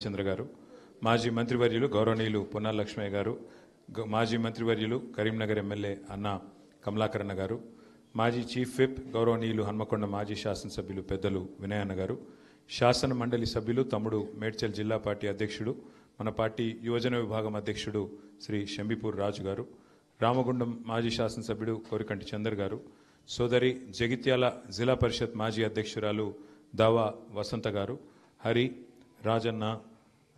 చంద్ర గారు, మాజీ మంత్రివర్యులు గౌరవనీయులు పొన్నాల లక్ష్మయ్య గారు, మాజీ మంత్రివర్యులు కరీంనగర్ ఎమ్మెల్యే అన్న కమలాకరణ గారు, మాజీ చీఫ్ విప్ గౌరవనీయులు హన్మకొండ మాజీ శాసనసభ్యులు పెద్దలు వినయన్న గారు, శాసన మండలి సభ్యులు తమ్ముడు మేడ్చల్ జిల్లా పార్టీ అధ్యక్షుడు మన పార్టీ యువజన విభాగం అధ్యక్షుడు శ్రీ శంబిపూర్ రాజు గారు, రామగుండం మాజీ శాసనసభ్యుడు కోరికంటి చందర్ గారు, సోదరి జగిత్యాల జిల్లా పరిషత్ మాజీ అధ్యక్షురాలు దావా వసంత గారు, హరి, రాజన్న,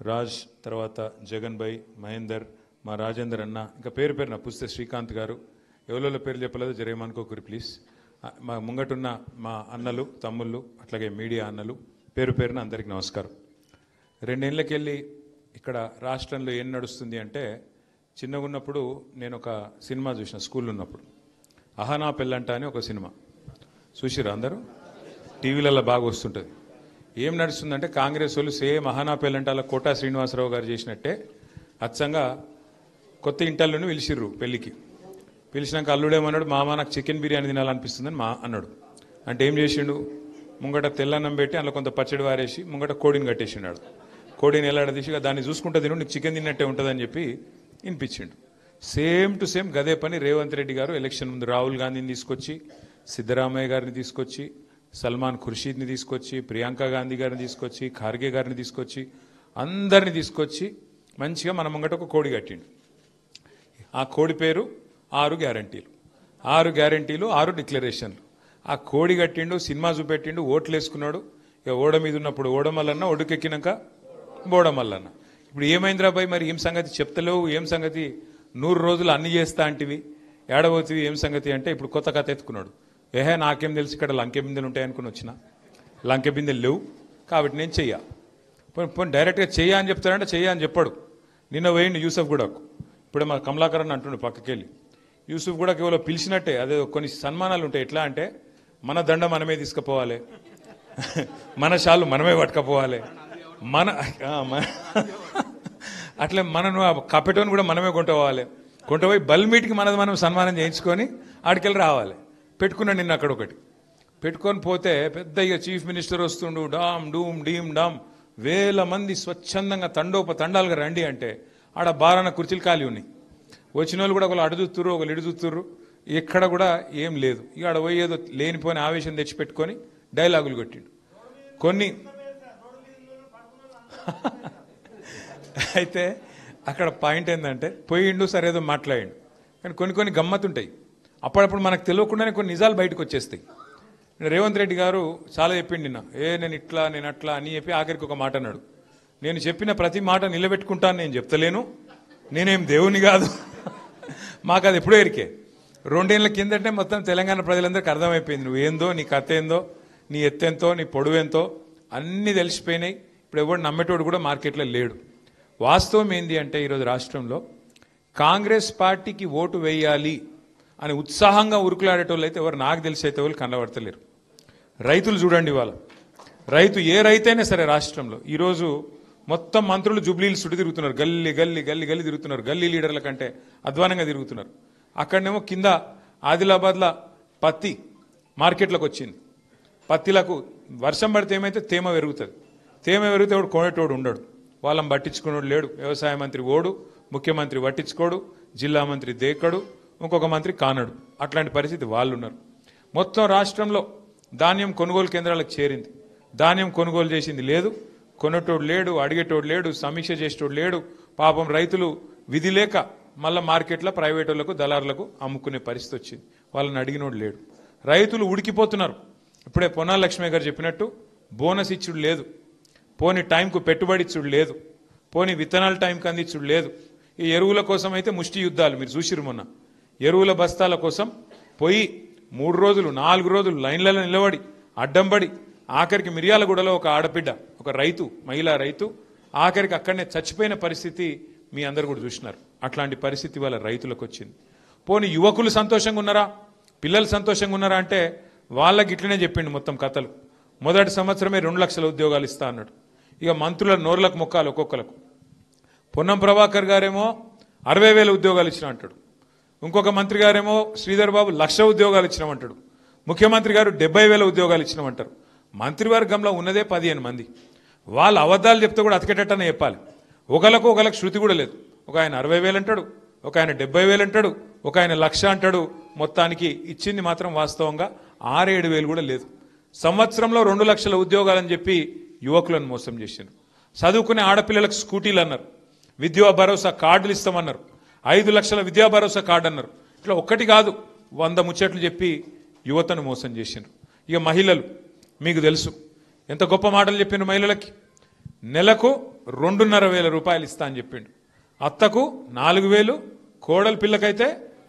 రాజ్, తర్వాత జగన్ భాయ్, మహేందర్, మా రాజేందర్ అన్న, ఇంకా పేరు పేరున పుస్తే శ్రీకాంత్ గారు, ఎవరో పేరు చెప్పలేదు జరేమనుకోకూరి ప్లీజ్. మా ముంగటున్న మా అన్నలు తమ్ముళ్ళు అట్లాగే మీడియా అన్నలు పేరు పేరున అందరికీ నమస్కారం. 2 ఏళ్ళకెళ్ళి ఇక్కడ రాష్ట్రంలో ఏం నడుస్తుంది అంటే, చిన్నగా ఉన్నప్పుడు నేను ఒక సినిమా చూసిన స్కూల్లో ఉన్నప్పుడు, అహానా పెళ్ళంట అని ఒక సినిమా చూసిరా అందరూ, టీవీలలో బాగా వస్తుంటుంది. ఏం నడుస్తుందంటే కాంగ్రెస్ వాళ్ళు సేమ్ అహానా పెళ్ళంటాల కోటా శ్రీనివాసరావు గారు చేసినట్టే అచ్చంగా కొత్త ఇంటల్లోనే పిలిచిర్రు పెళ్ళికి. పిలిచినాక అల్లుడేమన్నాడు, మామ నాకు చికెన్ బిర్యానీ తినాలనిపిస్తుందని అన్నాడు. అంటే ఏం చేసిండు, ముంగట తెల్లన్నం పెట్టి అందులో కొంత పచ్చడి వారేసి ముంగట కోడిని కట్టేసినాడు. కోడిని ఎలాడదీసి దాన్ని చూసుకుంటా తిను, నీకు చికెన్ తిన్నట్టే ఉంటుందని చెప్పి వినిపించిండు. సేమ్ టు సేమ్ గదే పని రేవంత్ రెడ్డి గారు ఎలక్షన్ ముందు రాహుల్ గాంధీని తీసుకొచ్చి, సిద్ధరామయ్య గారిని తీసుకొచ్చి, సల్మాన్ ఖుర్షీద్ని తీసుకొచ్చి, ప్రియాంక గాంధీ గారిని తీసుకొచ్చి, ఖార్గే గారిని తీసుకొచ్చి, అందరిని తీసుకొచ్చి మంచిగా మన ముంగట ఒక కోడి కట్టిండు. ఆ కోడి పేరు 6 గ్యారంటీలు. 6 గ్యారంటీలు, 6 డిక్లరేషన్లు. ఆ కోడి కట్టిండు, సినిమా చూపెట్టిండు, ఓట్లు వేసుకున్నాడు. ఇక ఓడ మీద ఉన్నప్పుడు ఓడమల్లన్న, ఒడ్డుకెక్కినాక బోడమల్లన్న. ఇప్పుడు ఏమైందిరా బాయ్, మరి ఏం సంగతి చెప్తలేవు, ఏం సంగతి 100 రోజులు అన్ని చేస్తా అంటివి, ఏడబోతివి, ఏం సంగతి అంటే ఇప్పుడు కొత్త కథ ఎత్తుకున్నాడు. ఏహే నాకేం తెలుసు, ఇక్కడ లంకె బిందెలు ఉంటాయనుకుని వచ్చిన, లంకె బిందెలు లేవు కాబట్టి నేను చెయ్యా. పోనీ డైరెక్ట్గా చెయ్యా అని చెప్తాడంటే చెయ్యా అని చెప్పాడు. నిన్న పోయిండు యూసఫ్ గూడకు, ఇప్పుడే మా కమలాకరణ అంటుండు పక్కకెళ్ళి. యూసుఫ్ కూడా కేవలం పిలిచినట్టే, అదే కొన్ని సన్మానాలు ఉంటాయి. ఎట్లా అంటే మన దండ మనమే తీసుకుపోవాలి, మన షాలు మనమే పట్టుకపోవాలి, మన అట్లే మనను కపెటోని కూడా మనమే కొంటపోవాలి, కొంటపోయి బల్మీటికి మనది మనం సన్మానం చేయించుకొని ఆడికెళ్ళి రావాలి. పెట్టుకున్నాడు నిన్న అక్కడ ఒకటి పెట్టుకొని పోతే పెద్ద ఇక చీఫ్ మినిస్టర్ వస్తుండు, డామ్ డూమ్ డీమ్ డామ్, వేల మంది స్వచ్ఛందంగా తండాలుగా రండి అంటే ఆడ బారాన కుర్చీలు ఖాళీ ఉన్నాయి. వచ్చిన వాళ్ళు కూడా ఒకళ్ళు అడు చూస్తుర్రు, ఒకళ్ళు ఇడు చూస్తుర్రు, ఎక్కడ కూడా ఏం లేదు. ఇక ఆడ పోయి ఏదో లేనిపోయిన ఆవేశం తెచ్చిపెట్టుకొని డైలాగులు కొట్టిండు కొన్ని. అయితే అక్కడ పాయింట్ ఏంటంటే పోయిండు, సరే ఏదో మాట్లాడిండు, కానీ కొన్ని గమ్మత్తుంటాయి. అప్పుడప్పుడు మనకు తెలియకుండానే కొన్ని నిజాలు బయటకు వచ్చేస్తాయి. రేవంత్ రెడ్డి గారు చాలా చెప్పిండు నిన్న, నేను ఇట్లా నేను అట్లా అని చెప్పి ఆఖరికి ఒక మాట అన్నాడు, నేను చెప్పిన ప్రతి మాట నిలబెట్టుకుంటాను, నేను చెప్తలేను, నేనేం దేవుని కాదు. మాకు అది ఎప్పుడో ఎరికే. 2 ఏళ్ల కిందటే మొత్తం తెలంగాణ ప్రజలందరికీ అర్థమైపోయింది, నువ్వు ఏందో, నీ కథ ఏందో, నీ ఎత్తెంతో, నీ పొడవెంతో అన్నీ తెలిసిపోయినాయి. ఇప్పుడు ఎవడు నమ్మేటోడు కూడా మార్కెట్లో లేడు. వాస్తవం ఏంది అంటే ఈరోజు రాష్ట్రంలో కాంగ్రెస్ పార్టీకి ఓటు వేయాలి అని ఉత్సాహంగా ఉరుకులాడేటోళ్ళు అయితే ఎవరు నాకు తెలిసి అయితే వాళ్ళు కనబడతలేరు. రైతులు చూడండి, వాళ్ళ రైతు ఏ రైతైనా సరే రాష్ట్రంలో ఈరోజు మొత్తం మంత్రులు జుబ్లీలు చుట్టూ తిరుగుతున్నారు, గల్లీ గల్లీ గల్లీ గల్లీ తిరుగుతున్నారు, గల్లీ లీడర్ల కంటే అధ్వానంగా తిరుగుతున్నారు. అక్కడనేమో కింద ఆదిలాబాద్లో పత్తి మార్కెట్లోకి వచ్చింది. పత్తిలకు వర్షం పడితే ఏమైతే తేమ పెరుగుతుంది, తేమ పెరిగితే వాడు కొనేటోడు ఉండడు, వాళ్ళని పట్టించుకునేవాడు లేడు. వ్యవసాయ మంత్రి ఓడు, ముఖ్యమంత్రి పట్టించుకోడు, జిల్లా మంత్రి దేకడు, ఇంకొక మంత్రి కానడు. అట్లాంటి పరిస్థితి వాళ్ళు ఉన్నారు. మొత్తం రాష్ట్రంలో ధాన్యం కొనుగోలు కేంద్రాలకు చేరింది, ధాన్యం కొనుగోలు చేసింది లేదు, కొనేటోడు లేడు, అడిగేటోడు లేడు, సమీక్ష చేసేటోడు లేడు. పాపం రైతులు విధి లేక మళ్ళీ మార్కెట్లో ప్రైవేట్ వాళ్ళకు దళారులకు అమ్ముకునే పరిస్థితి వచ్చింది, వాళ్ళని అడిగినోడు లేడు. రైతులు ఉడికిపోతున్నారు. ఇప్పుడే పొన్నాల లక్ష్మయ్య గారు చెప్పినట్టు బోనస్ ఇచ్చుడు లేదు, పోని టైంకు పెట్టుబడి ఇచ్చుడు లేదు, పోని విత్తనాల టైంకి అందించుడు లేదు. ఈ ఎరువుల కోసం అయితే ముష్టి యుద్ధాలు మీరు చూసిరు. మొన్న ఎరువుల బస్తాల కోసం పోయి 3 రోజులు 4 రోజులు లైన్లలో నిలబడి అడ్డంబడి ఆఖరికి మిర్యాలగూడలో ఒక ఆడబిడ్డ, ఒక రైతు, మహిళా రైతు ఆఖరికి అక్కడనే చచ్చిపోయిన పరిస్థితి మీ అందరు కూడా చూసినారు. అట్లాంటి పరిస్థితి వాళ్ళ రైతులకు వచ్చింది. పోనీ యువకులు సంతోషంగా ఉన్నారా, పిల్లలు సంతోషంగా ఉన్నారా అంటే వాళ్ళకి ఇట్లనే చెప్పిండు మొత్తం కథలు. మొదటి సంవత్సరమే 2 లక్షల ఉద్యోగాలు ఇస్తా అన్నాడు. ఇక మంత్రుల నోర్లకు మొక్కాలు ఒక్కొక్కలకు. పొన్నం ప్రభాకర్ గారేమో 60,000 ఉద్యోగాలు ఇచ్చిన అంటాడు, ఇంకొక మంత్రి గారేమో శ్రీధర్ బాబు 1,00,000 ఉద్యోగాలు ఇచ్చినామంటాడు, ముఖ్యమంత్రి గారు 70,000 ఉద్యోగాలు ఇచ్చినామంటారు. మంత్రివర్గంలో ఉన్నదే 15 మంది. వాళ్ళు అబద్ధాలు చెప్తే కూడా అతికేటట్టనే చెప్పాలి. ఒకళ్ళకు శృతి కూడా లేదు. ఒక ఆయన 60,000 అంటాడు, ఒక ఆయన 70,000 అంటాడు, ఒక ఆయన 1,00,000 అంటాడు. మొత్తానికి ఇచ్చింది మాత్రం వాస్తవంగా 6-7 వేలు కూడా లేదు. సంవత్సరంలో 2 లక్షల ఉద్యోగాలని చెప్పి యువకులను మోసం చేశారు. చదువుకునే ఆడపిల్లలకు స్కూటీలు అన్నారు, విద్యా భరోసా కార్డులు ఇస్తామన్నారు, 5 లక్షల విద్యా భరోసా కార్డు అన్నారు. ఇట్లా ఒక్కటి కాదు 100 ముచ్చట్లు చెప్పి యువతను మోసం చేశారు. ఇక మహిళలు మీకు తెలుసు ఎంత గొప్ప మాటలు చెప్పిండు. మహిళలకి నెలకు 2,500 రూపాయలు ఇస్తా అని చెప్పిండు. అత్తకు 4,000, కోడల పిల్లకైతే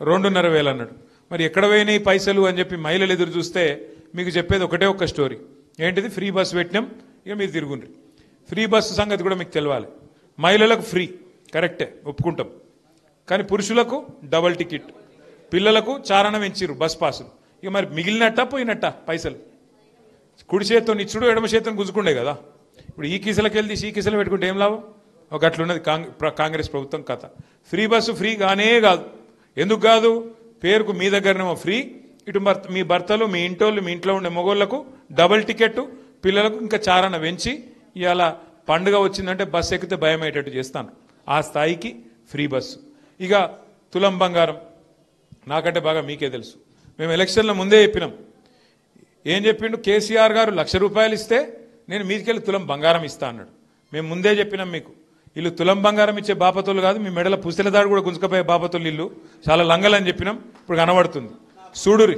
2,500 అన్నాడు. మరి ఎక్కడ పోయినాయి పైసలు అని చెప్పి మహిళలు ఎదురు చూస్తే మీకు చెప్పేది ఒకటే ఒక్క స్టోరీ. ఏంటిది? ఫ్రీ బస్సు పెట్టినాం, ఇక మీరు తిరుగుండ్రి. ఫ్రీ బస్సు సంగతి కూడా మీకు తెలియాలి. మహిళలకు ఫ్రీ, కరెక్టే, ఒప్పుకుంటాం. కానీ పురుషులకు డబల్ టికెట్, పిల్లలకు చారణం ఇచ్చిర్రు బస్ పాసులు. ఇక మరి మిగిలినట్ట పోయినట్ట పైసలు? కుడి చేతితో ఇచ్చుడు, ఎడమ చేతితో గుంజుకుండే కదా. ఇప్పుడు ఈ కిసలకి వెళ్ళి ఈ కిసలు పెట్టుకుంటే ఏం లాభం? ఒక అట్లున్నది కాంగ్రెస్ ప్రభుత్వం కథ. ఫ్రీ బస్సు ఫ్రీ కానే కాదు. ఎందుకు కాదు? పేరుకు మీ దగ్గరనేమో ఫ్రీ, ఇటు మీ భర్తలు, మీ ఇంటోళ్ళు, మీ ఇంట్లో ఉండే మగోళ్లకు డబల్ టికెట్, పిల్లలకు ఇంకా చారణ పెంచి ఇవాళ పండుగ వచ్చిందంటే బస్సు ఎక్కితే భయం అయ్యేటట్టు చేస్తాను. ఆ స్థాయికి ఫ్రీ బస్సు. ఇక తులం బంగారం నాకంటే బాగా మీకే తెలుసు. మేము ఎలక్షన్ల ముందే చెప్పినాం. ఏం చెప్పిండు? కేసీఆర్ గారు 1,00,000 రూపాయలు ఇస్తే నేను మీదికెళ్ళి తులం బంగారం ఇస్తా అన్నాడు. మేము ముందే చెప్పినాం మీకు, వీళ్ళు తులం బంగారం ఇచ్చే బాపతులు కాదు, మీ మెడల పుస్తెల దాడు కూడా గుంజుకపోయే బాపతులు ఇల్లు చాలా లంగలని చెప్పినాం. ఇప్పుడు కనబడుతుంది. చూడురి,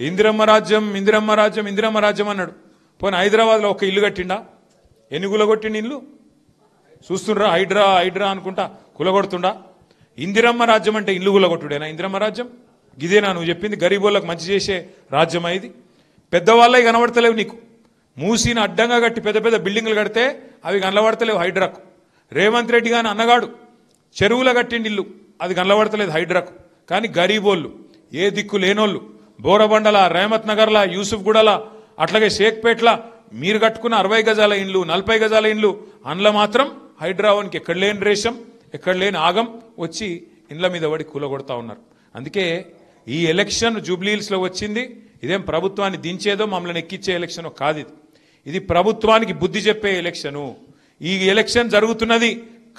ఇందిరమ్మ రాజ్యం, ఇందిరమ్మ రాజ్యం, ఇందిరమ్మ రాజ్యం అన్నాడు. పోయిన హైదరాబాద్లో ఒక ఇల్లు కట్టిండా? ఎన్ని కులగొట్టిండు ఇల్లు చూస్తుండ్రా? హైడ్రా హైడ్రా అనుకుంటా కులగొడుతుండా? ఇందిరమ్మ రాజ్యం అంటే ఇల్లు కులగొట్టుడేనా ఇందిరమ్మ రాజ్యం? గిదేనా నువ్వు చెప్పింది? గరీబోళ్ళకు మంచి చేసే రాజ్యం ఇది. పెద్దవాళ్ళవి కనబడతలేవు నీకు. మూసిని అడ్డంగా కట్టి పెద్ద పెద్ద బిల్డింగ్లు కడితే అవి కనబడతలేవు హైడ్రాకు. రేవంత్ రెడ్డి గాని అన్నగాడు చెరువుల కట్టిండి ఇల్లు, అది కనబడతలేదు హైడ్రాకు. కానీ గరీబోళ్ళు, ఏ దిక్కు లేనోళ్ళు, బోరబండల, రేమత్ నగర్ల, యూసుఫ్ గూడల, అట్లాగే షేక్పేట్ల మీరు కట్టుకున్న 60 గజాల ఇండ్లు, 40 గజాల ఇండ్లు, అందులో మాత్రం హైడ్రావానికి ఎక్కడ లేని రేషం, ఎక్కడ లేని ఆగం వచ్చి ఇండ్ల మీద పడి కూలగొడతా ఉన్నారు. అందుకే ఈ ఎలక్షన్ జూబ్లీహిల్స్లో వచ్చింది. ఇదేం ప్రభుత్వాన్ని దించేదో మమ్మల్ని ఎక్కించే ఎలక్షన్ కాదు. ఇది ప్రభుత్వానికి బుద్ధి చెప్పే ఎలక్షను. ఈ ఎలక్షన్ జరుగుతున్నది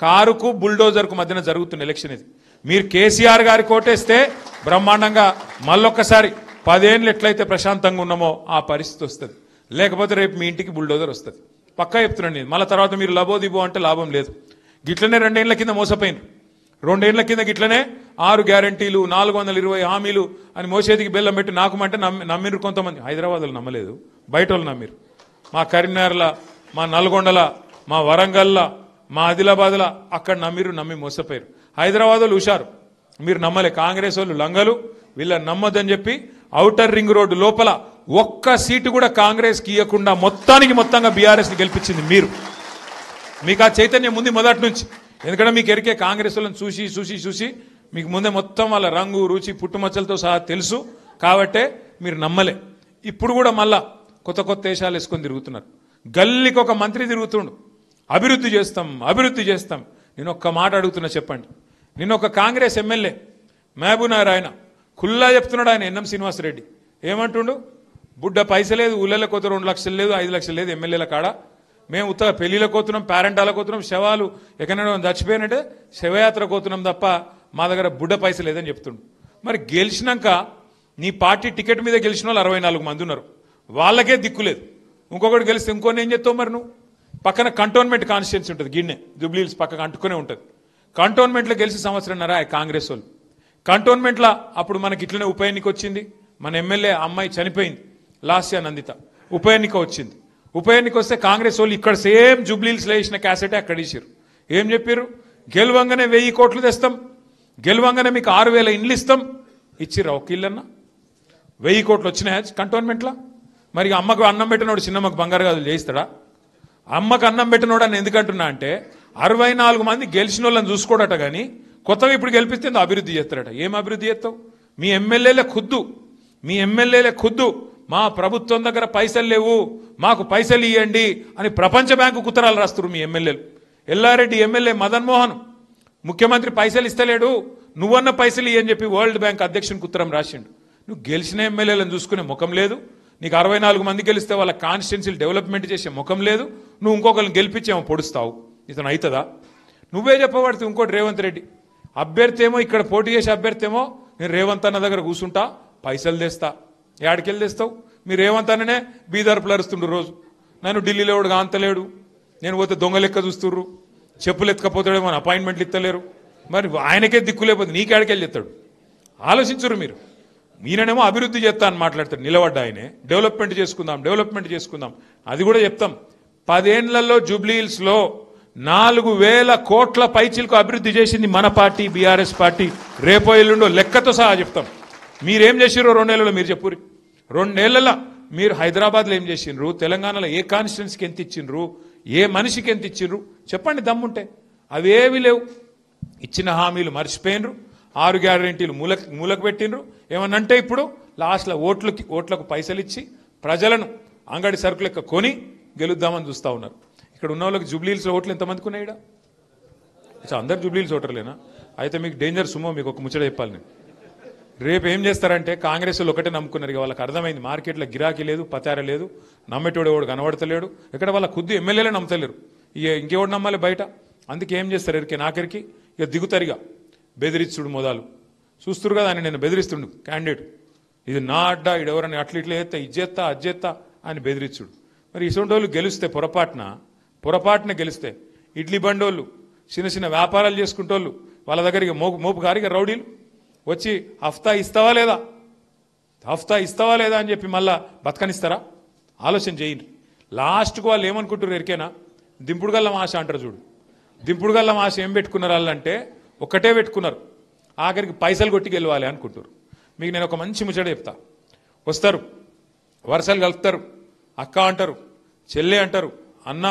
కారుకు బుల్డోజర్కు మధ్యన జరుగుతున్న ఎలక్షన్ ఇది. మీరు కేసీఆర్ గారి కోటేస్తే బ్రహ్మాండంగా మళ్ళొక్కసారి 10 ఏళ్ళు ఎట్లయితే ప్రశాంతంగా ఉన్నామో ఆ పరిస్థితి వస్తుంది. లేకపోతే రేపు మీ ఇంటికి బుల్డోజర్ వస్తుంది. పక్కా చెప్తున్నాను నేను. మళ్ళీ తర్వాత మీరు లబోదిబో అంటే లాభం లేదు. గిట్లనే 2 ఏళ్ల కింద మోసపోయినారు. 2 ఏళ్ల కింద గిట్లనే 6 గ్యారంటీలు, 420 హామీలు అని మోసేదికి బెల్లం పెట్టి నాకుమంటే నమ్మిరు కొంతమంది. హైదరాబాద్లో నమ్మలేదు, బయట వాళ్ళు నమ్మిరు. మా కరీంనగర్ల, మా నల్గొండల, మా వరంగల్ల, మా ఆదిలాబాద్ల అక్కడ నమ్మి మోసపోయారు. హైదరాబాద్ వాళ్ళు హుషారు, మీరు నమ్మలే. కాంగ్రెస్ వాళ్ళు లంగలు, వీళ్ళని నమ్మొద్దని చెప్పి ఔటర్ రింగ్ రోడ్డు లోపల ఒక్క సీటు కూడా కాంగ్రెస్కి ఇవ్వకుండా మొత్తంగా బీఆర్ఎస్ని గెలిపించింది మీరు. మీకు ఆ చైతన్యం ఉంది మొదటి నుంచి. ఎందుకంటే మీకు ఎరికే కాంగ్రెస్ వాళ్ళని చూసి మీకు ముందే మొత్తం వాళ్ళ రంగు, రుచి, పుట్టుమచ్చలతో సహా తెలుసు. కాబట్టే మీరు నమ్మలే. ఇప్పుడు కూడా మళ్ళా కొత్త వేషాలు వేసుకొని తిరుగుతున్నారు. గల్లీకి ఒక మంత్రి తిరుగుతుండు, అభివృద్ధి చేస్తాం. నేను ఒక్క మాట అడుగుతున్నా, చెప్పండి. నిన్న ఒక కాంగ్రెస్ ఎమ్మెల్యే మహబూబ్నగర్ ఆయన ఖుల్లా చెప్తున్నాడు. ఆయన ఎన్ఎం శ్రీనివాసరెడ్డి ఏమంటుండు? బుడ్డ పైస లేదు, ఊళ్ళకి పోతే 2 లక్షలు లేదు, 5 లక్షలు లేదు ఎమ్మెల్యేల కాడ. మేము ఉత్తగా పెళ్లిలకు పోతున్నాం, పేరెంటాలకు పోతున్నాం, శవాలు ఎక్కడైనా చచ్చిపోయినట్టే శవయాత్రకు పోతున్నాం తప్ప మా దగ్గర బుడ్డ పైస లేదని చెప్తుండు. మరి గెలిచినాక నీ పార్టీ టికెట్ మీద గెలిచిన వాళ్ళు 64 మంది ఉన్నారు, వాళ్ళకే దిక్కులేదు. ఇంకొకటి గెలిస్తే ఇంకొని ఏం చెప్తావు? మరి నువ్వు పక్కన కంటోన్మెంట్ కాన్స్టిట్యున్సీ ఉంటుంది, గిన్నె జూబ్లీహిల్స్ పక్కకు అంటుకునే ఉంటుంది. కంటోన్మెంట్లో గెలిచి సంవత్సరంన్నర కాంగ్రెస్ వాళ్ళు. కంటోన్మెంట్లో అప్పుడు మనకి ఇట్లనే ఉప ఎన్నిక వచ్చింది. మన ఎమ్మెల్యే అమ్మాయి చనిపోయింది, లాస్యా నందిత. ఉప ఎన్నిక వచ్చింది. ఉప ఎన్నిక వస్తే కాంగ్రెస్ వాళ్ళు ఇక్కడ సేమ్ జూబ్లీహిల్స్లో వేసిన క్యాసెటే అక్కడ ఇచ్చారు. ఏం చెప్పారు? గెలవంగానే 1000 కోట్లు తెస్తాం, గెలవంగానే మీకు 6000 ఇండ్లు ఇస్తాం. ఇచ్చిర్రా ఒక ఇల్లన్నా? 1000 కోట్లు వచ్చినాయా కంటోన్మెంట్లో? మరి అమ్మకు అన్నం పెట్టినోడు చిన్నమ్మకు బంగారు గాజులు చేయిస్తాడా? అమ్మకు అన్నం పెట్టినోడు అని ఎందుకంటున్నా అంటే 64 మంది గెలిచిన వాళ్ళని చూసుకోడట. కానీ కొత్తగా ఇప్పుడు గెలిపిస్తే అభివృద్ధి చేస్తారట. ఏం అభివృద్ధి చేస్తావు? మీ ఎమ్మెల్యేలే ఖుద్దు మా ప్రభుత్వం దగ్గర పైసలు లేవు, మాకు పైసలు ఇవ్వండి అని ప్రపంచ బ్యాంకు ఉత్తరాలు రాస్తారు మీ ఎమ్మెల్యేలు. ఎల్లారెడ్డి ఎమ్మెల్యే మదన్ మోహన్ ముఖ్యమంత్రి పైసలు ఇస్తలేడు, నువ్వన్న పైసలు ఇవ్వని చెప్పి వరల్డ్ బ్యాంక్ అధ్యక్షునికి ఉత్తరం రాసిండు. నువ్వు గెలిచిన ఎమ్మెల్యేలను చూసుకునే ముఖం లేదు, నీకు 64 మంది గెలిస్తే వాళ్ళ కాన్స్టిట్యున్సీలు డెవలప్మెంట్ చేసే ముఖం లేదు. నువ్వు ఇంకొకరిని గెలిపించేమో పొడుస్తావు. ఇతను అవుతుందా? నువ్వే చెప్పబడితే ఇంకోటి రేవంత్ రెడ్డి అభ్యర్థి ఏమో ఇక్కడ పోటీ చేసే అభ్యర్థి ఏమో నేను రేవంత్ అన్న దగ్గర కూర్చుంటా, పైసలు తెస్తా. ఏడికెళ్ళి తెస్తావు? మీరు రేవంత్ అన్ననే బీదర్పులు అరుస్తుండ్రు రోజు. నన్ను ఢిల్లీలో ఎవడు కాంతలేడు, నేను పోతే దొంగ లెక్క చూస్తుర్రు, చెప్పులు ఎత్తుకపోతాడేమో అపాయింట్మెంట్లు ఇస్తలేరు. మరి ఆయనకే దిక్కు లేకపోతే నీకేడికెళ్ళి చెప్తాడు? ఆలోచించరు మీరు. ఈయననేమో అభివృద్ధి చేస్తా అని మాట్లాడతాడు. నిలబడ్డా ఆయనే డెవలప్మెంట్ చేసుకుందాం. అది కూడా చెప్తాం. 10 ఏళ్లలో జూబ్లీహిల్స్లో 4,000 కోట్ల పైచిలకు అభివృద్ధి చేసింది మన పార్టీ, బీఆర్ఎస్ పార్టీ. రేపో ఎల్లుండో లెక్కతో సహా చెప్తాం. మీరేం చేసిర్రో 2 నెలల్లో మీరు చెప్పుర్రి. 2 నెలల్లో మీరు హైదరాబాద్లో ఏం చేసిండ్రు, తెలంగాణలో ఏ కాన్స్టిట్యున్సీకి ఎంత ఇచ్చిండ్రు, ఏ మనిషికి ఎంత ఇచ్చిండ్రు చెప్పండి దమ్ముంటే. అవేవి లేవు. ఇచ్చిన హామీలు మర్చిపోయినరు. 6 గ్యారెంటీలు మూలకు పెట్టినరు. ఏమన్నంటే ఇప్పుడు లాస్ట్లో ఓట్లకు పైసలు ఇచ్చి ప్రజలను అంగడి సరుకు లెక్క కొని గెలుద్దామని చూస్తూ ఉన్నారు. ఇక్కడ ఉన్న వాళ్ళకి జూబ్లీహిల్స్లో ఓట్లు ఎంతమందికి ఉన్నాయి? అందరు జూబ్లీహిల్స్ ఓటర్లేనా? అయితే మీకు డేంజర్ సుమో. మీకు ఒక ముచ్చట చెప్పాలి నేను. రేపు ఏం చేస్తారంటే కాంగ్రెస్ వాళ్ళు ఒకటే నమ్ముకున్నారు. వాళ్ళకి అర్థమైంది మార్కెట్లో గిరాకీ లేదు, పతార లేదు, నమ్మేటోడు ఎవడు కనబడతలేడు. ఇక్కడ వాళ్ళ కొద్ది ఎమ్మెల్యేలే నమ్మతలేరు. ఇంకెవడు నమ్మాలి బయట? అందుకే ఏం చేస్తారు నాకరికి ఇక దిగుతారిగా బెదిరిస్తుడు మొదలు చూస్తురు కదా. అని నేను బెదిరిస్తుండు క్యాండిడేట్, ఇది నా అడ్డా, ఇడెవరని అట్లా ఇట్లా చేస్తా, ఇజ్జెత్తా అజ్జెత్తా అని బెదిరిస్తుడు. మరి ఇటువంటి వాళ్ళు గెలిస్తే పొరపాటున గెలిస్తే ఇడ్లీ బండోళ్ళు, చిన్న వ్యాపారాలు చేసుకుంటోళ్ళు వాళ్ళ దగ్గరికి మోపు గారిగా రౌడీలు వచ్చి హఫ్తా ఇస్తావా లేదా అని చెప్పి మళ్ళా బతకనిస్తారా? ఆలోచన చేయండి. లాస్ట్కు వాళ్ళు ఏమనుకుంటారు ఎరికేనా? దింపుడు గల్లం ఆశ అంటారు చూడు. దింపుడు గల్లం ఆశ ఏం పెట్టుకున్నారు వాళ్ళంటే ఒక్కటే పెట్టుకున్నారు, ఆఖరికి పైసలు కొట్టి గెలవాలి అనుకుంటారు. మీకు నేను ఒక మంచి ముచ్చట చెప్తా. వస్తారు, వరుసలు కలుపుతారు, అక్క అంటారు, చెల్లె అంటారు, అన్న,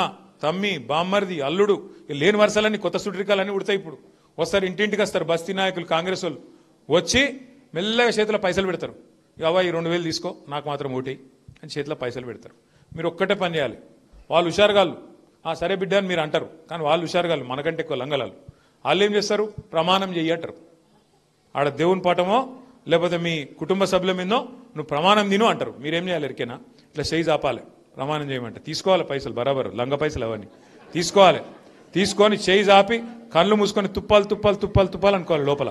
తమ్మి, బామ్మర్ది, అల్లుడు, లేని వరుసలన్నీ కొత్త సుట్రికాలన్నీ ఉడతాయి. ఇప్పుడు వస్తారు, ఇంటింటికి వస్తారు బస్తీ నాయకులు, కాంగ్రెస్ వాళ్ళు వచ్చి మెల్లగా చేతిలో పైసలు పెడతారు. అవ్వ ఈ 2,000 తీసుకో, నాకు మాత్రం ఓటేయి అని చేతిలో పైసలు పెడతారు. మీరు ఒక్కటే పని చేయాలి. వాళ్ళు హుషారుగాళ్ళు, సరే బిడ్డ అని మీరు అంటారు, కానీ వాళ్ళు హుషారుగాళ్ళు, మనకంటే ఎక్కువ లంగలాలు. వాళ్ళు ఏం చేస్తారు? ప్రమాణం చెయ్యి అంటారు. ఆడ దేవుని పాఠమో లేకపోతే మీ కుటుంబ సభ్యుల మీదో నువ్వు ప్రమాణం తిను అంటారు. మీరేం చేయాలి ఎరికేనా? ఇట్లా చేయి చాపాలి, ప్రమాణం చేయమంటే తీసుకోవాలి పైసలు, బరాబర్ లంగ పైసలు అవన్నీ తీసుకోవాలి. తీసుకొని చేయి చాపి కళ్ళు మూసుకొని తుప్పాలు అనుకోవాలి. లోపల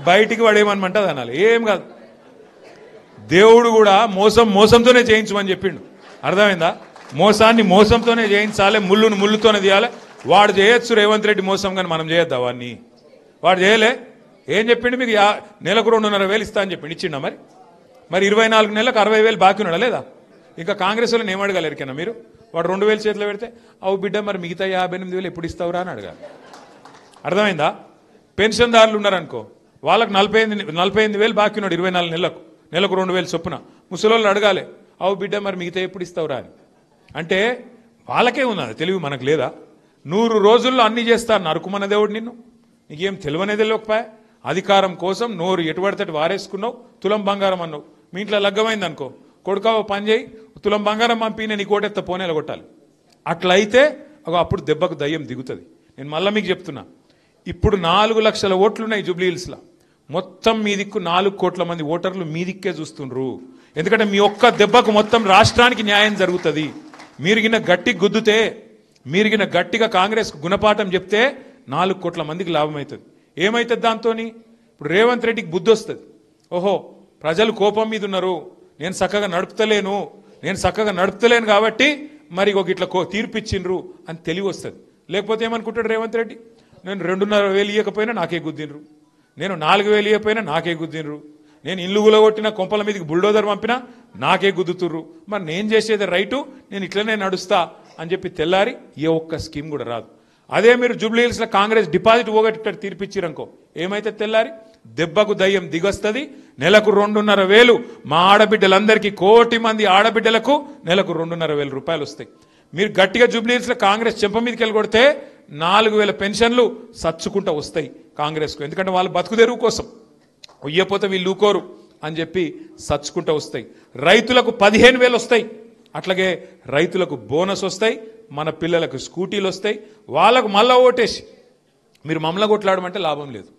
బయటికి వాడేమనమంటది అనాలి. ఏం కాదు. దేవుడు కూడా మోసంతోనే చేయించమని చెప్పిండు. అర్థమైందా? మోసాన్ని మోసంతోనే చేయించాలి, ముళ్ళును ముళ్ళుతోనే తీయాలి. వాడు చేయొచ్చు రేవంత్ రెడ్డి మోసం, కానీ మనం చేయొద్దా వాడిని? వాడు చేయలే. ఏం చెప్పిండు? మీకు నెలకు 2,500 ఇస్తా అని చెప్పిండు. ఇచ్చిండా? మరి 24 నెలలకు 60,000 బాకీ ఉన్నాడా లేదా? ఇంకా కాంగ్రెస్ వాళ్ళని ఏం అడగాలి ఎరికైనా మీరు? వాడు 2,000 చేతిలో పెడితే అవు బిడ్డ మరి మిగతా 58,000 ఎప్పుడు ఇస్తావురా అని అడగాలి. అర్థమైందా? పెన్షన్దారులు ఉన్నారనుకో, వాళ్ళకు 48,000 బాకీ ఉన్నాడు 24 నెలలకు, నెలకు 2,000 చొప్పున. ముసలోళ్ళు అడగాలి, అవు బిడ్డ మరి మిగతా ఎప్పుడు ఇస్తావురా అని. అంటే వాళ్ళకే ఉన్నది తెలివి, మనకు లేదా? 100 రోజుల్లో అన్ని చేస్తా నరుకుమన్న దేవుడు నిన్ను. నీకేం తెలివనే తెలియకపోయా? అధికారం కోసం నోరు ఎటుపడితే వారేసుకున్నావు, తులం బంగారం అన్నావు. మీ ఇంట్లో లగ్గమైంది అనుకో, కొడుకావు పని చేయి, తులం బంగారం పంపి నేను కోటెత్త పోనేలా కొట్టాలి. అట్లయితే అప్పుడు దెబ్బకు దయ్యం దిగుతుంది. నేను మళ్ళీ మీకు చెప్తున్నా, ఇప్పుడు 4 లక్షల ఓట్లున్నాయి జూబ్లీహిల్స్లో. మొత్తం మీ దిక్కు 4 కోట్ల మంది ఓటర్లు మీ దిక్కే చూస్తుండ్రు. ఎందుకంటే మీ ఒక్క దెబ్బకు మొత్తం రాష్ట్రానికి న్యాయం జరుగుతుంది. మీరు గిన్న గట్టి గుద్దుతే, మీరు గిన్న గట్టిగా కాంగ్రెస్ గుణపాఠం చెప్తే 4 కోట్ల మందికి లాభం అవుతుంది. ఏమవుతుంది దాంతో? ఇప్పుడు రేవంత్ రెడ్డికి బుద్ధి వస్తుంది. ఓహో, ప్రజలు కోపం మీద ఉన్నారు, నేను చక్కగా నడుపుతలేను కాబట్టి మరి ఒక ఇట్లా తీర్పిచ్చిండ్రు అని తెలివి వస్తుంది. లేకపోతే ఏమనుకుంటాడు రేవంత్ రెడ్డి? నేను 2,500 ఇవ్వకపోయినా నాకే గుద్దిండ్రు, నేను 4,000 ఇవ్వకపోయినా నాకే గుద్దిండ్రు, నేను ఇల్లు గులగొట్టిన కొంపల మీదకి బుల్డోజర్ పంపినా నాకే గుద్దుతుర్రు, మరి నేను చేసేది రైటు, నేను ఇట్లనే నడుస్తా అని చెప్పి తెల్లారి ఏ ఒక్క స్కీమ్ కూడా రాదు. అదే మీరు జూబ్లీహిల్స్లో కాంగ్రెస్ డిపాజిట్ పోగొట్టి తీర్పిచ్చిరనుకో, ఏమైతే తెల్లారి దెబ్బకు దయ్యం దిగొస్తుంది. నెలకు 2,500 మా ఆడబిడ్డలందరికీ, 1 కోటి మంది ఆడబిడ్డలకు నెలకు 2,500 రూపాయలు వస్తాయి. మీరు గట్టిగా జూబ్లీహిల్స్లో కాంగ్రెస్ చెంప మీదకి వెళ్ళి కొడితే 4,000 పెన్షన్లు సచ్చుకుంటూ వస్తాయి కాంగ్రెస్కు. ఎందుకంటే వాళ్ళు బతుకు తెరువు కోసం, ఉయ్యపోతే వీళ్ళు ఊకోరు అని చెప్పి సచ్చుకుంటూ వస్తాయి. రైతులకు 15,000 వస్తాయి. అట్లాగే రైతులకు బోనస్ వస్తాయి, మన పిల్లలకు స్కూటీలు వస్తాయి. వాళ్ళకు మళ్ళా ఓటేసి మీరు మమ్మల్ని కొట్లాడమంటే లాభం లేదు.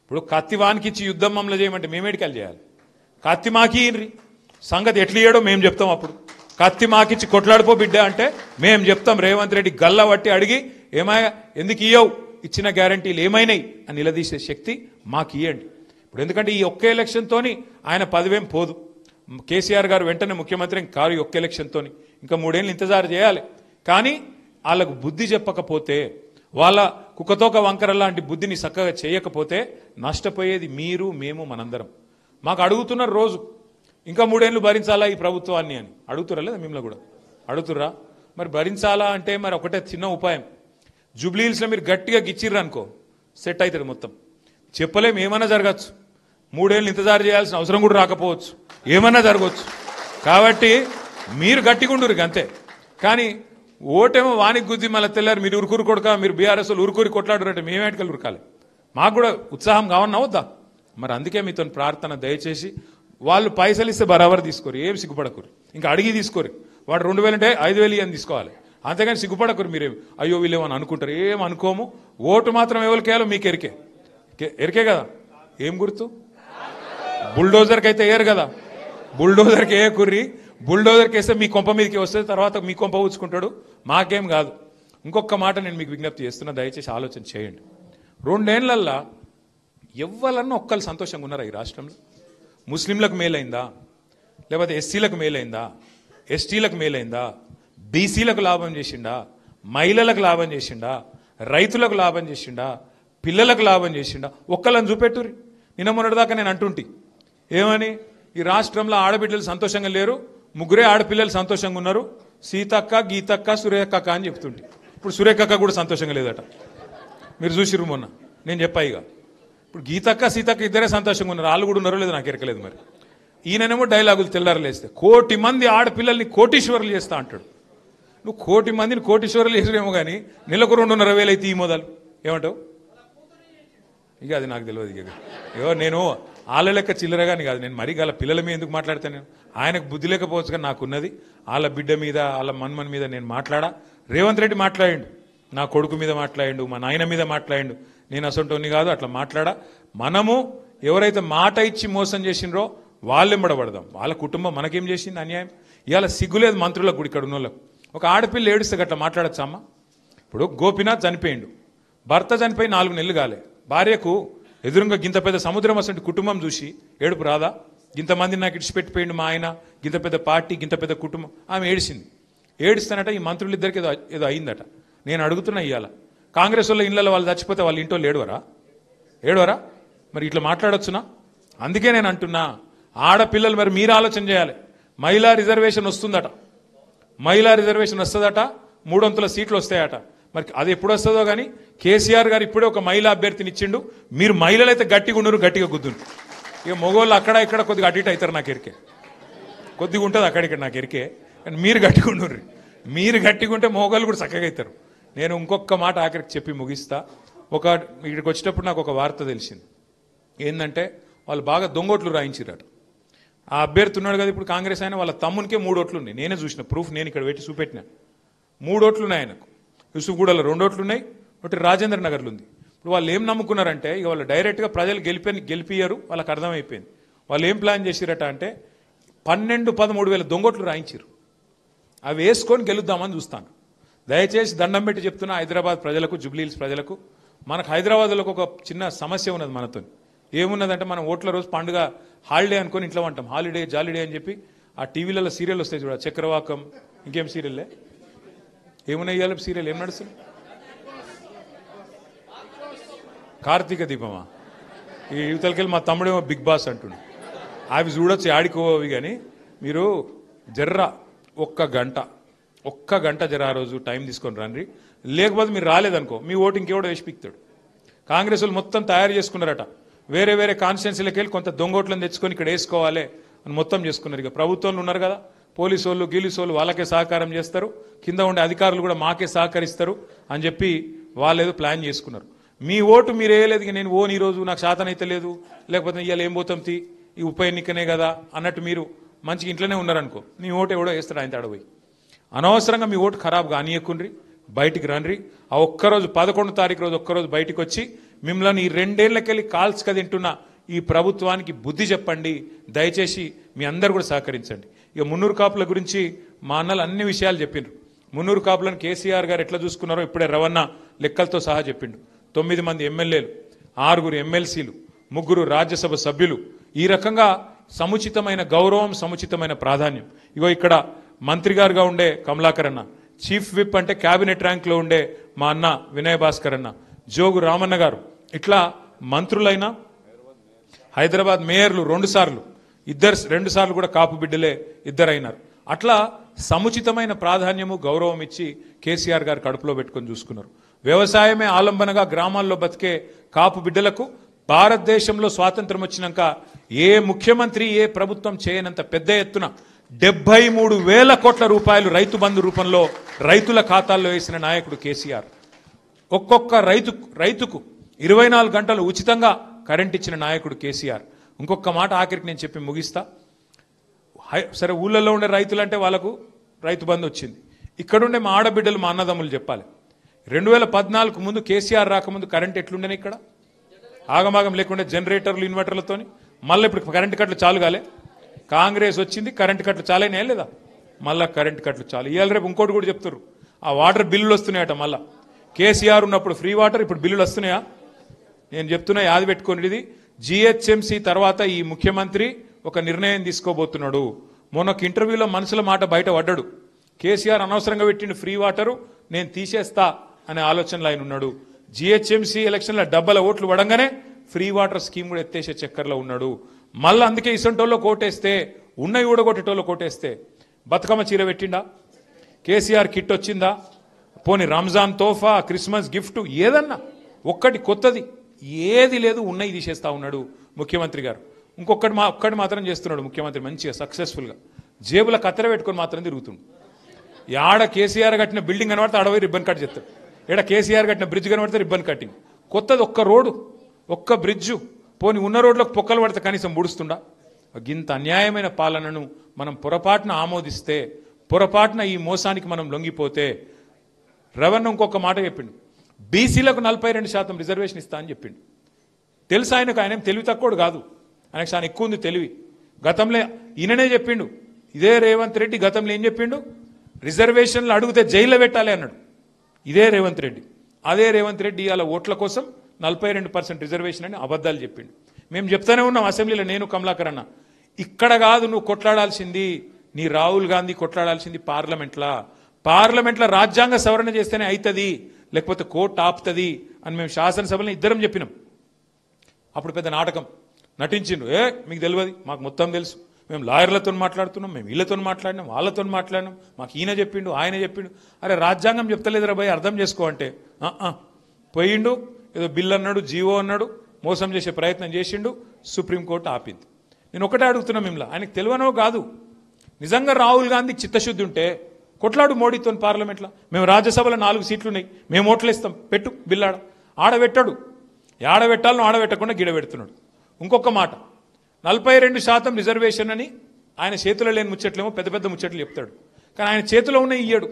ఇప్పుడు కత్తి వానికి ఇచ్చి యుద్ధం మమ్మల్ని చేయమంటే మేమేడికలు చేయాలి? కత్తి మాకి ఇన్రి, సంగతి ఎట్లా ఇయ్యడో మేము చెప్తాం. అప్పుడు కత్తి మాకిచ్చి కొట్లాడిపో బిడ్డ అంటే మేము చెప్తాం. రేవంత్ రెడ్డి గల్ల పట్టి అడిగి ఏమాయా ఎందుకు ఇయ్యవు, ఇచ్చిన గ్యారంటీలు ఏమైనాయి అని నిలదీసే శక్తి మాకు ఇవ్వండి. ఇప్పుడు ఎందుకంటే ఈ ఒక్క ఎలక్షన్తోని ఆయన పదవేం పోదు. కేసీఆర్ గారు వెంటనే ముఖ్యమంత్రి కారు ఈ ఒక్క ఎలక్షన్తోని ఇంకా 3 ఏళ్ళు ఇంతజారు చేయాలి. కానీ వాళ్ళకు బుద్ధి చెప్పకపోతే, వాళ్ళ కుక్కతోక వంకర లాంటి బుద్ధిని చక్కగా చేయకపోతే నష్టపోయేది మీరు, మేము, మనందరం. మాకు అడుగుతున్నారు రోజు ఇంకా 3 ఏళ్ళు భరించాలా ఈ ప్రభుత్వాన్ని అని అడుగుతురా లేదా? మిమ్మల్ని కూడా అడుగుతుర్రా? మరి భరించాలా అంటే మరి ఒకటే చిన్న ఉపాయం, జూబ్లీహిల్స్లో మీరు గట్టిగా గిచ్చిర్రు అనుకో సెట్ అవుతుంది మొత్తం. చెప్పలేము, ఏమన్నా జరగచ్చు. 3 ఏళ్ళు ఇంతజారు చేయాల్సిన అవసరం కూడా రాకపోవచ్చు, ఏమన్నా జరగవచ్చు. కాబట్టి మీరు గట్టిగా ఉండురు అంతే. కానీ ఓటేమో వానికి గుద్ది మళ్ళీ తెల్లారు మీరు ఉరుకురు కొడక, మీరు బీఆర్ఎస్ ఉరుకురి కొట్లాడురంటే మేమేటికలు ఉరకాలి? మాకు కూడా ఉత్సాహం కావన్నా వద్దా? మరి అందుకే మీతో ప్రార్థన, దయచేసి వాళ్ళు పైసలు ఇస్తే బరాబర్ తీసుకోరు, ఏం సిగ్గుపడకూరు. ఇంకా అడిగి తీసుకోరు. వాడు 2000 అంటే 5000 అని తీసుకోవాలి. అంతేగాని సిగ్గుపడకూరు. మీరేం అయ్యో వీళ్ళేమని అనుకుంటారు, ఏం అనుకోము. ఓటు మాత్రం ఎవరికి వేయాలో మీకు ఎరికే కదా. ఏం గుర్తు? బుల్డోజర్కి అయితే వేయరు కదా. బుల్డోజర్కి ఏ కుర్రి, బుల్డోజర్కి వేస్తే మీ కొంప మీదకి వస్తే తర్వాత మీ కొంప ఊచుకుంటాడు, మాకేం కాదు. ఇంకొక మాట నేను మీకు విజ్ఞప్తి చేస్తున్నా, దయచేసి ఆలోచన చేయండి. 2 ఏళ్లల్లా ఎవ్వరన్నా ఒక్కరు సంతోషంగా ఉన్నారా ఈ రాష్ట్రంలో? ముస్లింలకు మేలైందా? లేకపోతే ఎస్సీలకు మేలైందా? ఎస్టీలకు మేలైందా? బీసీలకు లాభం చేసిండా? మహిళలకు లాభం చేసిండా? రైతులకు లాభం చేసిండా? పిల్లలకు లాభం చేసిండా? ఒక్కళ్ళని చూపెట్టుర్రి. నిన్న మొన్నటిదాకా నేను అంటుంటి ఏమని, ఈ రాష్ట్రంలో ఆడబిడ్డలు సంతోషంగా లేరు, 3 ఆడపిల్లలు సంతోషంగా ఉన్నారు, సీతక్క, గీతక్క, సురేఖక్క అని చెప్తుంటే. ఇప్పుడు సురేఖక్క కూడా సంతోషంగా లేదట. మీరు చూసిర్రు మొన్న, నేను చెప్పా. ఇక ఇప్పుడు గీతక్క, సీతక్క ఇద్దరే సంతోషంగా ఉన్నారు, వాళ్ళు కూడా ఉన్నారో లేదో నాకు ఎరకలేదు. మరి ఈయననేమో డైలాగులు తెల్లారలేస్తే 1 కోటి మంది ఆడపిల్లల్ని కోటీశ్వరులు చేస్తా అంటాడు. నువ్వు 1 కోటి మందిని కోటీశ్వరులు చేసినేమో కానీ నెలకు 2.5 అయితే ఈ మొదలు ఏమంటావు? ఇక అది నాకు తెలియదు. ఇక ఏవో నేను వాళ్ళ లెక్క చిల్లరగాని కాదు, నేను మరీ గల పిల్లల మీద ఎందుకు మాట్లాడతాను? నేను ఆయనకు బుద్ధి లేకపోవచ్చు కానీ నాకున్నది. వాళ్ళ బిడ్డ మీద, వాళ్ళ మన్మన్ మీద నేను మాట్లాడా. రేవంత్ రెడ్డి మాట్లాడిండు, నా కొడుకు మీద మాట్లాడిండు, మా నాయన మీద మాట్లాడిండు. నేను అసొంటోని కాదు, అట్లా మాట్లాడా. మనము ఎవరైతే మాట ఇచ్చి మోసం చేసిండ్రో వాళ్ళెంబడబడదాం. వాళ్ళ కుటుంబం మనకేం చేసింది అన్యాయం? ఇవాళ సిగ్గులేదు మంత్రులకు కూడా, ఇక్కడ ఉన్న వాళ్ళకు. ఒక ఆడపిల్ల ఏడుస్తే అట్లా మాట్లాడచ్చా అమ్మ? ఇప్పుడు గోపీనాథ్ చనిపోయిండు, భర్త చనిపోయి 4 నెలలు కాలే. భార్యకు ఎదురుగా గింత పెద్ద సముద్రం అసలు కుటుంబం చూసి ఏడుపు రాదా? ఇంతమంది నాకు ఇడిచిపెట్టిపోయిండు మా ఆయన, గింత పెద్ద పార్టీ, గింత పెద్ద కుటుంబం. ఆమె ఏడిసింది. ఏడుస్తానట ఈ మంత్రులిద్దరికి ఏదో అయిందట. నేను అడుగుతున్నా, ఇవాళ కాంగ్రెస్ వాళ్ళ ఇళ్ళలో వాళ్ళు చచ్చిపోతే వాళ్ళ ఇంట్లో ఏడవరా? మరి ఇట్లా మాట్లాడొచ్చునా? అందుకే నేను అంటున్నా, ఆడపిల్లలు మరి మీరు ఆలోచన చేయాలి. మహిళా రిజర్వేషన్ వస్తుందట, మహిళా రిజర్వేషన్ వస్తుందట, 300 సీట్లు వస్తాయట. మరి అది ఎప్పుడు వస్తుందో కానీ కేసీఆర్ గారు ఇప్పుడే ఒక మహిళా అభ్యర్థిని ఇచ్చిండు. మీరు మహిళలు అయితే గట్టిగా ఉన్నారు, గట్టిగా గుద్దురు. ఇక మగవాళ్ళు అక్కడ ఇక్కడ కొద్దిగా అటు ఇటు అవుతారు, నాకు ఎరికే. కొద్దిగా ఉంటుంది అక్కడిక్కడ నాకు ఎరికే. కానీ మీరు గట్టిగా ఉన్నారు. మీరు గట్టిగా ఉంటే మగవాళ్ళు కూడా చక్కగా అవుతారు. నేను ఇంకొక మాట ఆఖరికి చెప్పి ముగిస్తా. ఇక్కడికి వచ్చేటప్పుడు నాకు ఒక వార్త తెలిసింది. ఏంటంటే వాళ్ళు బాగా దొంగోట్లు రాయించారట. ఆ అభ్యర్థి ఉన్నాడు కదా ఇప్పుడు కాంగ్రెస్ ఆయన, వాళ్ళ తమ్మునికే 3 ఓట్లు ఉన్నాయి. నేనే చూసిన ప్రూఫ్, నేను ఇక్కడ పెట్టి చూపెట్టినా. 3 ఓట్లు ఉన్నాయి ఆయనకు. యూసుఫ్గూడలో 2 ఓట్లు ఉన్నాయి, ఒకటి రాజేంద్ర నగర్లో ఉంది. ఇప్పుడు వాళ్ళు ఏం నమ్ముకున్నారంటే, ఇక వాళ్ళు డైరెక్ట్గా ప్రజలు గెలిపియ్యారు, వాళ్ళకి అర్థమైపోయింది. వాళ్ళు ఏం ప్లాన్ చేసిరట అంటే 12-13 వేల దొంగోట్లు రాయించారు. అవి వేసుకొని గెలుద్దామని చూస్తాను. దయచేసి దండం పెట్టి చెప్తున్నా హైదరాబాద్ ప్రజలకు, జూబ్లీహిల్స్ ప్రజలకు, మనకు హైదరాబాద్లో ఒక చిన్న సమస్య ఉన్నది మనతో. ఏమున్నదంటే మనం ఓట్ల రోజు పండుగ హాలిడే అనుకొని ఇంట్లో ఉంటాం. హాలిడే జాలిడే అని చెప్పి ఆ టీవీలలో సీరియల్ వస్తాయి చూడ, చక్రవాకం, ఇంకేం సీరియల్లే ఏమున్నాయి ఇవాళ సీరియల్ ఏం నడుస్తుంది? కార్తీక దీపమా? ఈ యువతలకెళ్ళి మా తమ్ముడేమో బిగ్ బాస్ అంటుండు. అవి చూడొచ్చు, ఆడికోవి. కానీ మీరు జర్రా ఒక్క గంట జర ఆ రోజు టైం తీసుకొని రండి. లేకపోతే మీరు రాలేదనుకో మీ ఓటు ఇంకెవడో వేసి పిక్తాడు. కాంగ్రెస్ వాళ్ళు మొత్తం తయారు చేసుకున్నారట. వేరే వేరే కాన్స్టిట్యున్సీలకు వెళ్ళి కొంత దొంగోట్లను తెచ్చుకొని ఇక్కడ వేసుకోవాలి అని మొత్తం చేసుకున్నారు. ఇక ప్రభుత్వంలో ఉన్నారు కదా పోలీసు వాళ్ళు, గీలీసు వాళ్ళు, వాళ్ళకే సహకారం చేస్తారు, కింద ఉండే అధికారులు కూడా మాకే సహకరిస్తారు అని చెప్పి వాళ్ళు ఏదో ప్లాన్ చేసుకున్నారు. మీ ఓటు మీరు వేయలేదు. ఇక నేను ఓన్ ఈరోజు నాకు శాతనైతే లేదు, లేకపోతే ఇవాళ ఏం పోతాం ఈ ఉప ఎన్నికనే కదా అన్నట్టు మీరు మంచిగా ఇంట్లోనే ఉన్నారనుకో, మీ ఓటు ఎవడో వేస్తాడు ఆయన తడబోయి. అనవసరంగా మీ ఓటు ఖరాబ్ కానీయకుండ్రి, బయటికి రండి. ఆ ఒక్కరోజు 11వ తారీఖు రోజు ఒక్కరోజు బయటికి వచ్చి మిమ్మల్ని ఈ 2 ఏళ్లకెళ్ళి కాల్చుక తింటున్న ఈ ప్రభుత్వానికి బుద్ధి చెప్పండి. దయచేసి మీ అందరు కూడా సహకరించండి. ఇక మున్నూరు కాపుల గురించి మా అన్నలు అన్ని విషయాలు చెప్పిండ్రు. మున్నూరు కాపులను కేసీఆర్ గారు ఎట్లా చూసుకున్నారో ఇప్పుడే రవణ లెక్కలతో సహా చెప్పిండు. 9 మంది ఎమ్మెల్యేలు, 6 ఎమ్మెల్సీలు, 3 రాజ్యసభ సభ్యులు, ఈ రకంగా సముచితమైన గౌరవం, సముచితమైన ప్రాధాన్యం. ఇగో ఇక్కడ మంత్రి గారుగా ఉండే కమలాకర్ అన్న, చీఫ్ విప్ అంటే క్యాబినెట్ ర్యాంక్లో ఉండే మా అన్న వినయ్ భాస్కర్ అన్న, జోగు రామన్న గారు, ఇట్లా మంత్రులైనా హైదరాబాద్ మేయర్లు 2 సార్లు, 2 సార్లు కూడా కాపు బిడ్డలే 2 అయినారు. అట్లా సముచితమైన ప్రాధాన్యము, గౌరవం ఇచ్చి కేసీఆర్ గారు కడుపులో పెట్టుకొని చూసుకున్నారు. వ్యవసాయమే ఆలంబనగా గ్రామాల్లో బతికే కాపు బిడ్డలకు భారతదేశంలో స్వాతంత్రం వచ్చినాక ఏ ముఖ్యమంత్రి, ఏ ప్రభుత్వం చేయనంత పెద్ద ఎత్తున 73,000 కోట్ల రూపాయలు రైతు బంధు రూపంలో రైతుల ఖాతాల్లో వేసిన నాయకుడు కేసీఆర్. ఒక్కొక్క రైతుకు 24 గంటలు ఉచితంగా కరెంట్ ఇచ్చిన నాయకుడు కేసీఆర్. ఇంకొక మాట ఆఖరికి నేను చెప్పి ముగిస్తా. సరే, ఊళ్ళల్లో ఉండే రైతులంటే వాళ్ళకు రైతు బంధు వచ్చింది. ఇక్కడుండే మా ఆడబిడ్డలు, మా అన్నదమ్ములు చెప్పాలి. 2014 ముందు కేసీఆర్ రాకముందు కరెంట్ ఎట్లుండేనే ఇక్కడ? ఆగమాగం లేకుండా జనరేటర్లు, ఇన్వర్టర్లతోని. మళ్ళీ ఇప్పుడు కరెంటు కట్లు చాలు కాలే? కాంగ్రెస్ వచ్చింది, కరెంటు కట్లు చాలేనే లేదా? మళ్ళీ కరెంటు కట్లు చాలు. ఇవాళ రేపు ఇంకోటి కూడా చెప్తారు, ఆ వాటర్ బిల్లులు వస్తున్నాయట. మళ్ళీ కేసీఆర్ ఉన్నప్పుడు ఫ్రీ వాటర్, ఇప్పుడు బిల్లులు వస్తున్నాయా? నేను చెప్తున్నా, యాది పెట్టుకునేది. జిహెచ్ఎంసీ తర్వాత ఈ ముఖ్యమంత్రి ఒక నిర్ణయం తీసుకోబోతున్నాడు. మొన్న ఒక ఇంటర్వ్యూలో మనుషుల మాట బయట పడ్డాడు. కేసీఆర్ అనవసరంగా పెట్టిండు ఫ్రీ వాటరు, నేను తీసేస్తా అనే ఆలోచనలో ఆయన ఉన్నాడు. జిహెచ్ఎంసీ ఎలక్షన్ల 70 ఓట్లు పడంగానే ఫ్రీ వాటర్ స్కీమ్ కూడా ఎత్తేసే చక్కర్లో ఉన్నాడు. మళ్ళీ అందుకే ఇసంటోల్లో కోటేస్తే, ఉన్నవి ఊడగొట్టేటోళ్ళు కోటేస్తే బతుకమ్మ చీర పెట్టిండా? కేసీఆర్ కిట్ వచ్చిందా? పోనీ రంజాన్ తోఫా, క్రిస్మస్ గిఫ్ట్ ఏదన్నా ఒక్కటి కొత్తది ఏది లేదు, ఉన్నవి తీసేస్తా ఉన్నాడు ముఖ్యమంత్రి గారు. ఒక్కటి మాత్రం చేస్తున్నాడు ముఖ్యమంత్రి, మంచిగా సక్సెస్ఫుల్గా జేబుల కత్తెర పెట్టుకొని మాత్రం తిరుగుతుండు. ఆడ కేసీఆర్ కట్టిన బిల్డింగ్ కనబడితే ఆడపోయి రిబ్బన్ కట్ చేస్తాడు. ఇక్కడ కేసీఆర్ కట్టిన బ్రిడ్జ్ కనబడితే రిబ్బన్ కట్టింగ్. కొత్తది ఒక్క రోడ్డు, ఒక్క బ్రిడ్జు, పోని ఉన్న రోడ్లకు పొక్కలు పడితే కనీసం ముడుస్తుండా? గింత అన్యాయమైన పాలనను మనం పొరపాటున ఆమోదిస్తే, పొరపాటున ఈ మోసానికి మనం లొంగిపోతే, రవణ ఇంకొక మాట చెప్పిండు, బీసీలకు 42% రిజర్వేషన్ ఇస్తా అని చెప్పిండు. తెలుసు ఆయనకు, ఆయన తెలివి తక్కువడు కాదు, ఆయనకు చాలా ఎక్కువ ఉంది తెలివి. గతంలో ఈయననే చెప్పిండు, ఇదే రేవంత్ రెడ్డి గతంలో ఏం చెప్పిండు, రిజర్వేషన్లు అడిగితే జైల్లో పెట్టాలి అన్నాడు. ఇదే రేవంత్ రెడ్డి. అదే రేవంత్ రెడ్డి ఇవాళ ఓట్ల కోసం 42% రిజర్వేషన్ అని అబద్ధాలు చెప్పిండు. మేము చెప్తానే ఉన్నాం అసెంబ్లీలో, నేను కమలాకర్ అన్న, ఇక్కడ కాదు నువ్వు కొట్లాడాల్సింది, నీ రాహుల్ గాంధీ కొట్లాడాల్సింది పార్లమెంట్లో రాజ్యాంగ సవరణ చేస్తేనే అవుతుంది, లేకపోతే కోర్టు ఆపుతుంది అని మేము శాసనసభలో ఇద్దరం చెప్పినాం. అప్పుడు పెద్ద నాటకం నటించిండ్రు. మీకు తెలియదు, మాకు మొత్తం తెలుసు, మేము లాయర్లతో మాట్లాడుతున్నాం, మేము వీళ్ళతో మాట్లాడినాం, వాళ్ళతో మాట్లాడినాం, మాకు ఈయన చెప్పిండు, ఆయన చెప్పిండు. అరే రాజ్యాంగం చెప్తలేదురా భయ్, అర్థం చేసుకో అంటే పోయిండు, ఏదో బిల్ అన్నాడు, జీవో అన్నాడు, మోసం చేసే ప్రయత్నం చేసిండు, సుప్రీంకోర్టు ఆపింది. నేను ఒకటే అడుగుతున్నా మిమ్మల్ని, ఆయనకు తెలియనో కాదు, నిజంగా రాహుల్ గాంధీకి చిత్తశుద్ధి ఉంటే కొట్లాడు మోడీతో పార్లమెంట్లో. మేము రాజ్యసభలో 4 సీట్లు ఉన్నాయి, మేము ఓట్లు ఇస్తాం, పెట్టు బిల్లాడ. ఆడబెట్టాడు, ఆడబెట్టాలను ఆడబెట్టకుండా గిడబెడుతున్నాడు. ఇంకొక మాట, 42% రిజర్వేషన్ అని ఆయన చేతిలో లేని ముచ్చట్లేమో పెద్ద పెద్ద ముచ్చట్లు చెప్తాడు, కానీ ఆయన చేతిలో ఉన్న ఇయ్యాడు.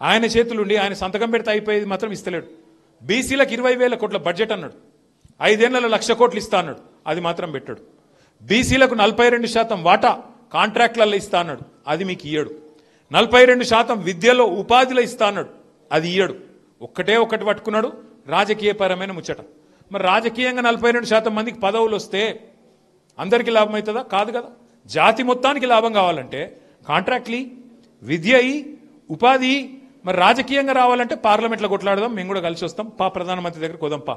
ఆయన చేతులు ఉండి ఆయన సంతకం పెడితే అయిపోయేది మాత్రం ఇస్తలేడు. బీసీలకు 20,000 కోట్ల బడ్జెట్ అన్నాడు, 5 ఏళ్లలో 1,00,000 కోట్లు ఇస్తా అన్నాడు, అది మాత్రం పెట్టాడు. బీసీలకు 42% వాటా కాంట్రాక్ట్లలో ఇస్తా అన్నాడు, అది మీకు ఇయ్యాడు. 42% విద్యలో ఉపాధిలో ఇస్తా అన్నాడు, అది ఇయ్యాడు. ఒక్కటి పట్టుకున్నాడు, రాజకీయపరమైన ముచ్చట. మరి రాజకీయంగా 42% మందికి పదవులు వస్తే అందరికీ లాభం అవుతుందా? కాదు కదా. జాతి మొత్తానికి లాభం కావాలంటే కాంట్రాక్ట్లీ, విద్య, ఉపాధి. మరి రాజకీయంగా రావాలంటే పార్లమెంట్లో కొట్లాడదాం, మేము కూడా కలిసి వస్తాం, ప్రధానమంత్రి దగ్గర కొదంపా.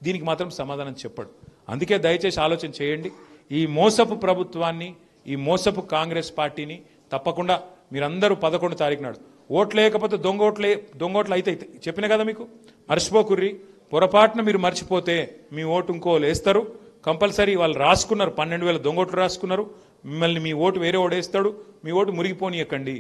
దీనికి మాత్రం సమాధానం చెప్పాడు. అందుకే దయచేసి ఆలోచన చేయండి. ఈ మోసపు ప్రభుత్వాన్ని, ఈ మోసపు కాంగ్రెస్ పార్టీని తప్పకుండా మీరందరూ 11 తారీఖు నాడు ఓట్లు లేకపోతే దొంగోట్లు అయితే చెప్పిన కదా మీకు, మర్చిపోకుర్రి. పొరపాటున మీరు మర్చిపోతే మీ ఓటు ఇంకోళ్ళు వేస్తారు కంపల్సరీ. వాళ్ళు రాసుకున్నారు, 12,000 దొంగోట్లు రాసుకున్నారు. మిమ్మల్ని మీ ఓటు వేరే ఓడేస్తాడు. మీ ఓటు మురిగిపోనీయకండి,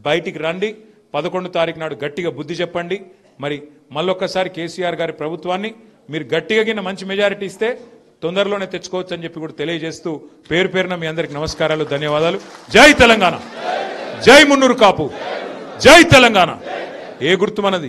బయటికి రండి. 11 తారీఖు నాడు గట్టిగా బుద్ధి చెప్పండి. మరి మళ్ళొక్కసారి కేసీఆర్ గారి ప్రభుత్వాన్ని మీరు గట్టిగా మంచి మెజారిటీ ఇస్తే తొందరలోనే తెచ్చుకోవచ్చు అని చెప్పి కూడా తెలియజేస్తూ పేరు పేరున మీ అందరికి నమస్కారాలు, ధన్యవాదాలు. జై తెలంగాణ, జై మున్నూరు కాపు, జై తెలంగాణ. ఏ గుర్తు మనది?